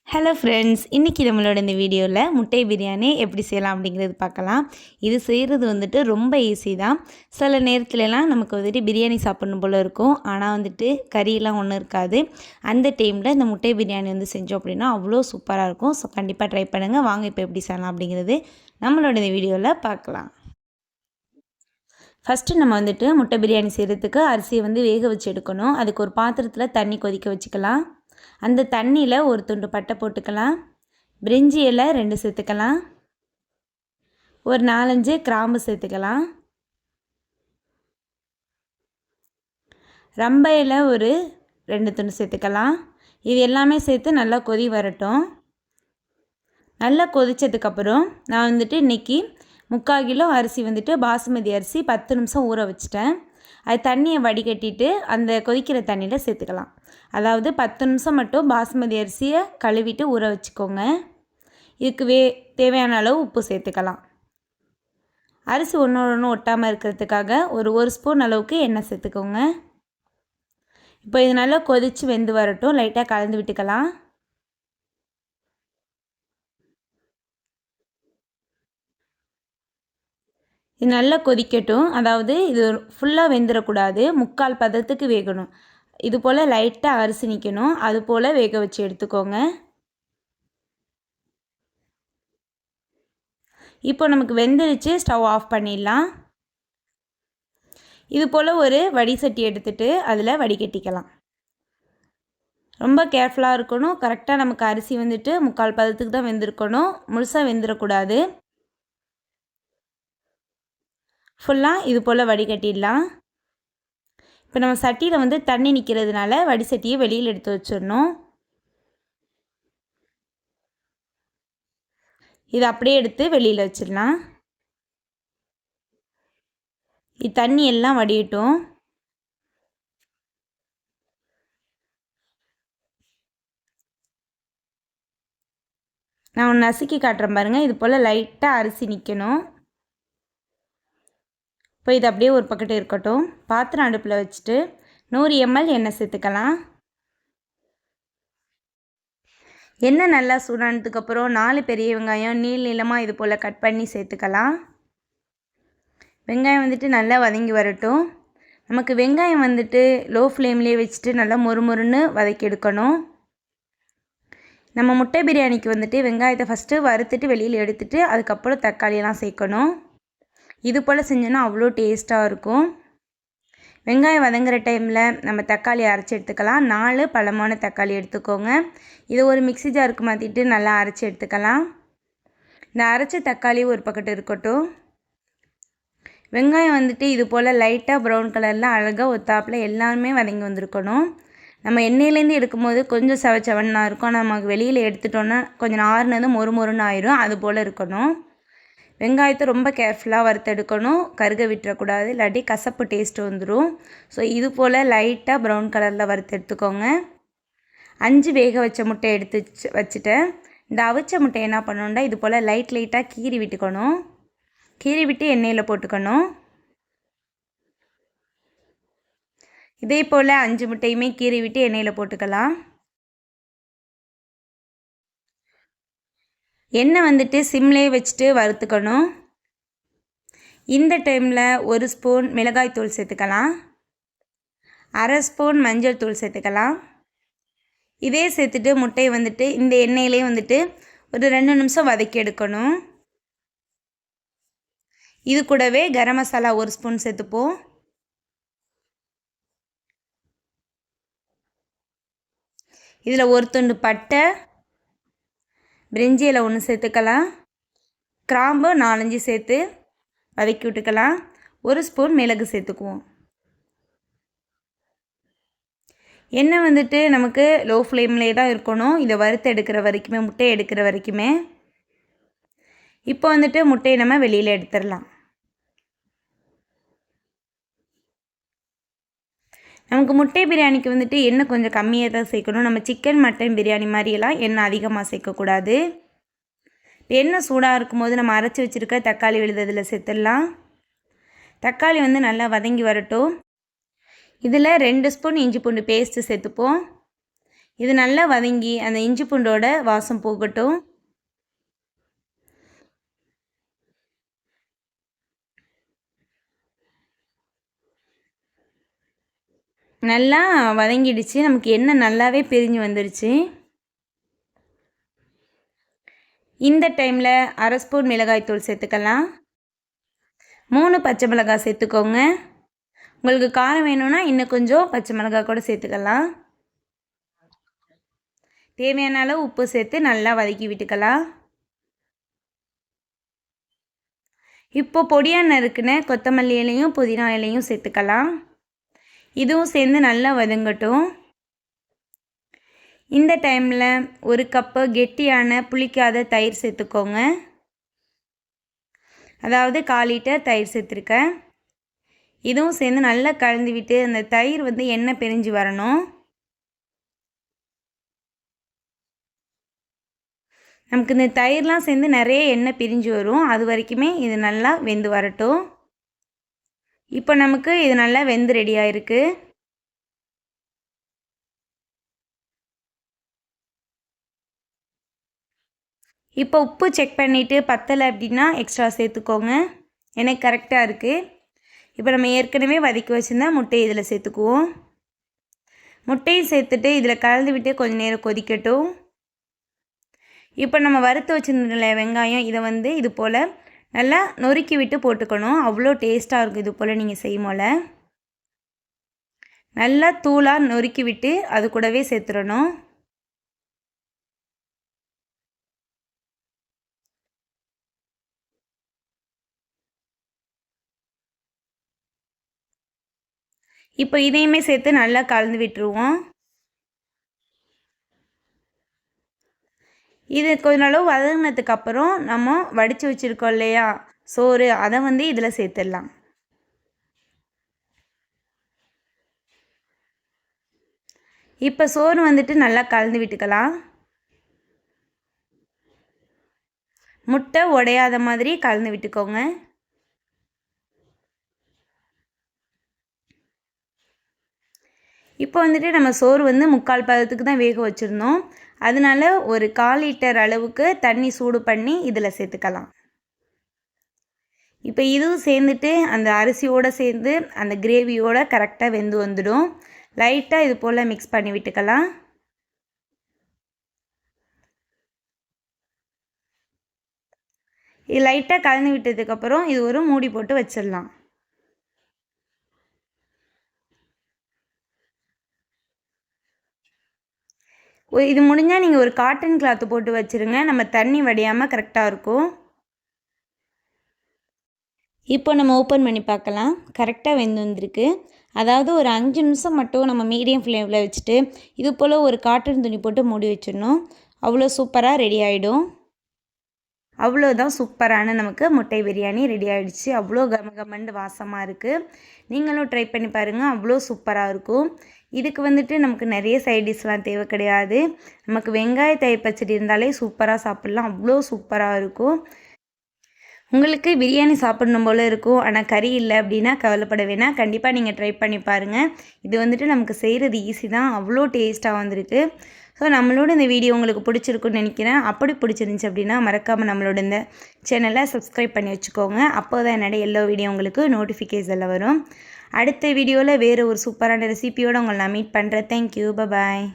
Hello friends, இன்றைக்கி நம்மளோட இந்த வீடியோவில் முட்டை பிரியாணி எப்படி செய்யலாம் அப்படிங்கிறது பார்க்கலாம். இது செய்கிறது வந்துட்டு ரொம்ப ஈஸி தான். சில நேரத்துலலாம் நமக்கு வந்துட்டு பிரியாணி சாப்பிடணும் போல் இருக்கும். ஆனால் வந்துட்டு கறியெல்லாம் ஒன்றும் இருக்காது. அந்த டைமில் இந்த முட்டை பிரியாணி வந்து செஞ்சோம் அப்படின்னா அவ்வளோ சூப்பராக இருக்கும். ஸோ கண்டிப்பாக ட்ரை பண்ணுங்கள். வாங்க இப்போ எப்படி செய்யலாம் அப்படிங்கிறது நம்மளோட இந்த வீடியோவில் பார்க்கலாம். ஃபஸ்ட்டு நம்ம வந்துட்டு முட்டை பிரியாணி செய்கிறதுக்கு அரிசியை வந்து வேக வச்சு எடுக்கணும். அதுக்கு ஒரு பாத்திரத்தில் தண்ணி கொதிக்க வச்சுக்கலாம். அந்த தண்ணியில் ஒரு துண்டு பட்டை போட்டுக்கலாம். பிரிஞ்சி இலை 2 சேர்த்துக்கலாம். ஒரு 4-5 கிராம்பு சேர்த்துக்கலாம். ரம்ப இலை ஒரு 2 துண்டு சேர்த்துக்கலாம். இது எல்லாமே சேர்த்து நல்லா கொதி வரட்டும். நல்லா கொதித்ததுக்கப்புறம் நான் வந்துட்டு இன்றைக்கி 3/4 கிலோ அரிசி வந்துட்டு பாசுமதி அரிசி 10 நிமிஷம் ஊற வச்சுட்டேன். அது தண்ணியை வடிகட்டிட்டு அந்த கொதிக்கிற தண்ணியில் சேர்த்துக்கலாம். அதாவது 10 நிமிஷம் மட்டும் பாசுமதி அரிசியை கழுவிட்டு ஊற வச்சுக்கோங்க. இதுக்கு தேவையான அளவு உப்பு சேர்த்துக்கலாம். அரிசி ஒன்று ஒட்டாமல் இருக்கிறதுக்காக ஒரு ஸ்பூன் அளவுக்கு எண்ணெய் சேர்த்துக்கோங்க. இப்போ இது நல்லா கொதித்து வெந்து வரட்டும். லைட்டாக கலந்து விட்டுக்கலாம். இது நல்லா கொதிக்கட்டும். அதாவது இது ஃபுல்லாக வெந்துடக்கூடாது, 3/4 பதத்துக்கு வேகணும். இது போல் லைட்டாக அரிசி நிற்கணும். அது போல் வேக வச்சு எடுத்துக்கோங்க. இப்போ நமக்கு வெந்துருச்சு. ஸ்டவ் ஆஃப் பண்ணிடலாம். இது போல் ஒரு வடிசட்டி எடுத்துகிட்டு அதில் வடிகட்டிக்கலாம். ரொம்ப கேர்ஃபுல்லாக இருக்கணும். கரெக்டாக நமக்கு அரிசி வந்துட்டு 3/4 பதத்துக்கு தான் வெந்திருக்கணும். முழுசாக வெந்துடக்கூடாது. ஃபுல்லாக இது போல் வடிகட்டிடலாம். இப்போ நம்ம சட்டியில் வந்து தண்ணி நிற்கிறதுனால வடிசட்டியை வெளியில் எடுத்து வச்சிடணும். இதை அப்படியே எடுத்து வெளியில் வச்சிடலாம். தண்ணி எல்லாம் வடியட்டும். நான் நசுக்கி காட்டுறேன் பாருங்கள். இது போல் லைட்டாக அரிசி நிற்கணும். இப்போ இது அப்படியே ஒரு பக்கெட்டு இருக்கட்டும். பாத்திரம் அடுப்பில் வச்சுட்டு 100 ml எண்ணெய் சேர்த்துக்கலாம். எண்ணெய் நல்லா சூடானதுக்கப்புறம் 4 பெரிய வெங்காயம் நீளமாக இது போல் கட் பண்ணி சேர்த்துக்கலாம். வெங்காயம் வந்துட்டு நல்லா வதங்கி வரட்டும். நமக்கு வெங்காயம் வந்துட்டு லோ ஃப்ளேம்லேயே வச்சுட்டு நல்லா மொறுமொறுன்னு வதக்கி எடுக்கணும். நம்ம முட்டை பிரியாணிக்கு வந்துட்டு வெங்காயத்தை ஃபஸ்ட்டு வறுத்துட்டு வெளியில் எடுத்துகிட்டு அதுக்கப்புறம் தக்காளியெல்லாம் சேர்க்கணும். இது போல் செஞ்சோன்னா அவ்வளோ டேஸ்ட்டாக இருக்கும். வெங்காயம் வதங்குற டைமில் நம்ம தக்காளி அரைச்சி எடுத்துக்கலாம். 4 பழமான தக்காளி எடுத்துக்கோங்க. இதை ஒரு மிக்ஸி ஜாருக்கு மாற்றிட்டு நல்லா அரைச்சி எடுத்துக்கலாம். இந்த அரைச்ச தக்காளி ஒரு பக்கெட்டு இருக்கட்டும். வெங்காயம் வந்துட்டு இது போல் லைட்டாக ப்ரௌன் கலரில் அழகாக ஒத்தாப்பில் எல்லாருமே வதங்கி வந்திருக்கணும். நம்ம எண்ணெயிலேருந்து எடுக்கும்போது கொஞ்சம் செவச்சவன்னாக இருக்கும். நமக்கு வெளியில் எடுத்துட்டோன்னா கொஞ்சம் ஆறுனதும் மொறுமொறுன்னு ஆயிரும். அது போல் இருக்கணும். வெங்காயத்தை ரொம்ப கேர்ஃபுல்லாக வறுத்தெடுக்கணும். கருக விட்டுறக்கூடாது, இல்லாட்டி கசப்பு டேஸ்ட்டு வந்துடும். ஸோ இது போல் லைட்டாக ப்ரௌன் கலரில் வறுத்து எடுத்துக்கோங்க. 5 வேக வச்ச முட்டை எடுத்து வச்சுட்டேன். இந்த அவிச்ச முட்டை என்ன பண்ணணுன்னா இது போல் லைட்டாக கீறி விட்டுக்கணும். கீறி விட்டு எண்ணெயில் போட்டுக்கணும். இதே போல் 5 முட்டையுமே கீறி விட்டு எண்ணெயில் போட்டுக்கலாம். எண்ணெய் வந்துட்டு சிம்லேயே வச்சுட்டு வறுத்துக்கணும். இந்த டைமில் 1 ஸ்பூன் மிளகாய்த்தூள் சேர்த்துக்கலாம். 1/2 ஸ்பூன் மஞ்சள் தூள் சேர்த்துக்கலாம். இதே சேர்த்துட்டு முட்டையை வந்துட்டு இந்த எண்ணெயிலே வந்துட்டு ஒரு 2 நிமிஷம் வதக்கி எடுக்கணும். இது கூடவே கரம் மசாலா 1 ஸ்பூன் சேர்த்துப்போம். இதில் ஒரு துண்டு பட்டை, பிரிஞ்சி இலை 1 சேர்த்துக்கலாம். கிராம்பு 4-5 சேர்த்து வதக்கி விட்டுக்கலாம். 1 ஸ்பூன் மிளகு சேர்த்துக்குவோம். எண்ணெய் வந்துட்டு நமக்கு லோ ஃப்ளேம்லேயே தான் இருக்கணும். இதை வறுத்து எடுக்கிற வரைக்குமே, முட்டையை எடுக்கிற வரைக்குமே. இப்போ வந்துட்டு முட்டையை நம்ம வெளியில் எடுத்துடலாம். நமக்கு முட்டை பிரியாணிக்கு வந்துட்டு எண்ணெய் கொஞ்சம் கம்மியாக தான் சேர்க்கணும். நம்ம சிக்கன் மட்டன் பிரியாணி மாதிரியெல்லாம் எண்ணெய் அதிகமாக சேர்க்கக்கூடாது. எண்ணெய் சூடாக இருக்கும்போது நம்ம அரைச்சி வச்சுருக்க தக்காளி விழுததில் சேர்த்துடலாம். தக்காளி வந்து நல்லா வதங்கி வரட்டும். இதில் 2 ஸ்பூன் இஞ்சி பூண்டு பேஸ்ட்டு சேர்த்துப்போம். இது நல்லா வதங்கி அந்த இஞ்சி பூண்டோட வாசம் போகட்டும். நல்லா வதங்கிடுச்சு. நமக்கு எண்ணெய் நல்லாவே பிரிஞ்சு வந்துருச்சு. இந்த டைமில் 1/2 ஸ்பூன் மிளகாய்த்தூள் சேர்த்துக்கலாம். 3 பச்சை மிளகாய் சேர்த்துக்கோங்க. உங்களுக்கு காரம் வேணும்னா இன்னும் கொஞ்சம் பச்சை மிளகாய் கூட சேர்த்துக்கலாம். தேவையான அளவு உப்பு சேர்த்து நல்லா வதக்கி விட்டுக்கலாம். இப்போ பொடியாக நறுக்குன கொத்தமல்லி இலையும் புதினா இலையும் சேர்த்துக்கலாம். இதுவும் சேர்ந்து நல்லா வதங்கட்டும். இந்த டைமில் 1 கப்பு கெட்டியான புளிக்காத தயிர் சேர்த்துக்கோங்க. அதாவது 1/4 லிட்டர் தயிர் சேர்த்துருக்கேன். இதுவும் சேர்ந்து நல்லா கலந்து விட்டு அந்த தயிர் வந்து எண்ணெய் பிரிஞ்சு வரணும். நமக்கு இந்த தயிர்லாம் சேர்ந்து நிறைய எண்ணெய் பிரிஞ்சு வரும். அது வரைக்குமே இது நல்லா வெந்து வரட்டும். இப்போ நமக்கு இது நல்லா வெந்து ரெடியாக இருக்குது. இப்போ உப்பு செக் பண்ணிவிட்டு பத்தலை அப்படின்னா எக்ஸ்ட்ரா சேர்த்துக்கோங்க. எனக்கு கரெக்டாக இருக்குது. இப்போ நம்ம ஏற்கனவே வதக்கி வச்சுருந்தா முட்டையை இதில் சேர்த்துக்குவோம். முட்டையும் சேர்த்துட்டு இதில் கலந்து விட்டு கொஞ்சம் நேரம் கொதிக்கட்டும். இப்போ நம்ம வறுத்து வச்சுருந்த வெங்காயம் இதை வந்து இது போல் நல்லா நொறுக்கி விட்டு போட்டுக்கணும். அவ்வளோ டேஸ்ட்டாக இருக்கும். இது போல் நீங்கள் செய்யும் போல் நல்லா தூளாக நொறுக்கி விட்டு அது கூடவே சேர்த்துடணும். இப்போ இதையுமே சேர்த்து நல்லா கலந்து விட்டுருவோம். இது கொஞ்ச அளவு வதங்கினதுக்கு அப்புறம் நம்ம வடித்து வச்சுருக்கோம் இல்லையா சோறு, அதை வந்து இதில் சேர்த்துடலாம். இப்போ சோறு வந்துட்டு நல்லா கலந்து விட்டுக்கலாம். முட்டை உடையாத மாதிரி கலந்து விட்டுக்கோங்க. இப்போ வந்துட்டு நம்ம சோறு வந்து 3/4 பதத்துக்கு தான் வேக வச்சுருந்தோம். அதனால ஒரு 1/4 லிட்டர் அளவுக்கு தண்ணி சூடு பண்ணி இதில் சேர்த்துக்கலாம். இப்போ இதுவும் சேர்ந்துட்டு அந்த அரிசியோடு சேர்ந்து அந்த கிரேவியோடு கரெக்டாக வெந்து வந்துடும். லைட்டாக இது போல் மிக்ஸ் பண்ணி விட்டுக்கலாம். இது லைட்டாக கலந்து விட்டதுக்கப்புறம் இது ஒரு மூடி போட்டு வச்சிடலாம். இது முடிஞ்சால் நீங்கள் ஒரு காட்டன் கிளாத்து போட்டு வச்சுருங்க. நம்ம தண்ணி வடியாமல் கரெக்டாக இருக்கும். இப்போ நம்ம ஓப்பன் பண்ணி பார்க்கலாம். கரெக்டாக வெந்து வந்திருக்கு. அதாவது ஒரு 5 நிமிஷம் மட்டும் நம்ம மீடியம் ஃப்ளேமில் வச்சுட்டு இது போல் ஒரு காட்டன் துணி போட்டு மூடி வச்சிடணும். அவ்வளோ சூப்பராக ரெடி ஆகிடும். அவ்வளோதான், சூப்பரான நமக்கு முட்டை பிரியாணி ரெடி ஆகிடுச்சு. அவ்வளோ கமகமண்டு வாசமாக இருக்குது. நீங்களும் ட்ரை பண்ணி பாருங்கள். அவ்வளோ சூப்பராக இருக்கும். இதுக்கு வந்துட்டு நமக்கு நிறைய சைட் டிஷ்லாம் தேவை கிடையாது. நமக்கு வெங்காய தயிர் பச்சடி இருந்தாலே சூப்பராக சாப்பிட்லாம். அவ்வளோ சூப்பராக இருக்கும். உங்களுக்கு பிரியாணி சாப்பிடணும் போல் இருக்கும், ஆனால் கறி இல்லை அப்படின்னா கவலைப்பட வேணாம். கண்டிப்பாக நீங்கள் ட்ரை பண்ணி பாருங்கள். இது வந்துட்டு நமக்கு செய்கிறது ஈஸி தான். அவ்வளோ டேஸ்ட்டாக வந்திருக்கு. ஸோ நம்மளோட இந்த வீடியோ உங்களுக்கு பிடிச்சிருக்குன்னு நினைக்கிறேன். அப்படி பிடிச்சிருந்துச்சி அப்படின்னா மறக்காமல் நம்மளோட இந்த சேனலை சப்ஸ்கிரைப் பண்ணி வச்சுக்கோங்க. அப்போ தான் என்னோடய எல்லா வீடியோ உங்களுக்கு நோட்டிஃபிகேஷனில் வரும். அடுத்த வீடியோவில் வேறு ஒரு சூப்பரான ரெசிபியோடு உங்களை நான் மீட் பண்ணுறேன். தேங்க்யூ, பாய்.